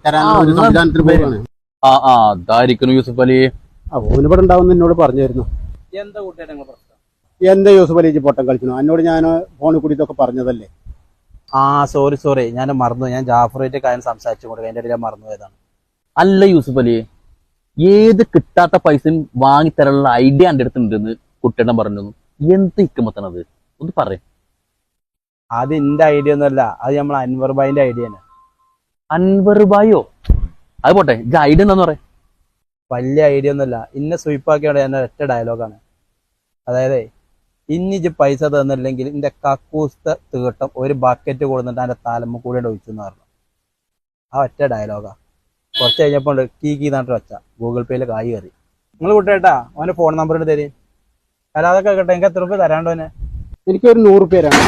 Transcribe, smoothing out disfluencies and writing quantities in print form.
തരാനുള്ള ഒരു സംവിധാനത്തിന് പോവുകയാണ്. അതായിരിക്കുന്നു യൂസുഫ് അലി. ഓനിവിടെ ഉണ്ടാവുന്ന എന്നോട് പറഞ്ഞായിരുന്നു. എന്താ കൂട്ടുകാരെ നിങ്ങളെ പ്രശ്നം? എന്താ യൂസുഫ് അലി പൊട്ടം കളിക്കുന്നു? എന്നോട് ഞാൻ ഫോണിൽ കൂടി ഇതൊക്കെ പറഞ്ഞതല്ലേ. സോറി ഞാൻ മറന്നു. ഞാൻ ജാഫറായിട്ട് കാര്യം സംസാരിച്ചു കൊടുക്കുക, അതിന്റെ ഇടയിൽ മറന്നു പോയതാണ്. അല്ല യൂസുഫ് അലി, ഏത് കിട്ടാത്ത പൈസയും വാങ്ങിത്തരാനുള്ള ഐഡിയ എന്റെ അടുത്തുണ്ടെന്ന് കുട്ടിയേട്ടൻ പറഞ്ഞു. എന്ത് ഇക്കുമത്തണത് ഒന്ന് പറയും. അത് എന്റെ ഐഡിയ ഒന്നുമല്ല, അത് നമ്മൾ അൻവർ ഭായിന്റെ ഐഡിയ ആണ്. അൻവർ ഭായിയോ? അത് പോട്ടെ, ഇത് ഐഡിയ എന്താന്ന് പറയാ. വലിയ ഐഡിയ ഒന്നുമല്ല, ഇന്നെ സ്വീപ്പാക്കിയോടെ എന്റെ ഒറ്റ ഡയലോഗാണ്. അതായത് ഇന്നിജ് പൈസ തന്നില്ലെങ്കിൽ എന്റെ കക്കൂസ്ത തീട്ടം ഒരു ബക്കറ്റ് കൊടുത്തിട്ട് എന്റെ തലമ്മ കൂടെ ഒഴിച്ചെന്ന് പറഞ്ഞു. ആ ഒറ്റ ഡയലോഗാ. കുറച്ച് കഴിഞ്ഞപ്പോൾ കീ നാട്ടിൽ വെച്ച ഗൂഗിൾ പേയിൽ കായ് കയറി. നിങ്ങൾ കൂട്ടേട്ടാ അവന്റെ ഫോൺ നമ്പർ ഇട്ട് തരും. അല്ലാതെ കേട്ടെ, എനിക്ക് എത്ര രൂപ തരാണ്ടോ? എനിക്കൊരു 100 പേരാണ്.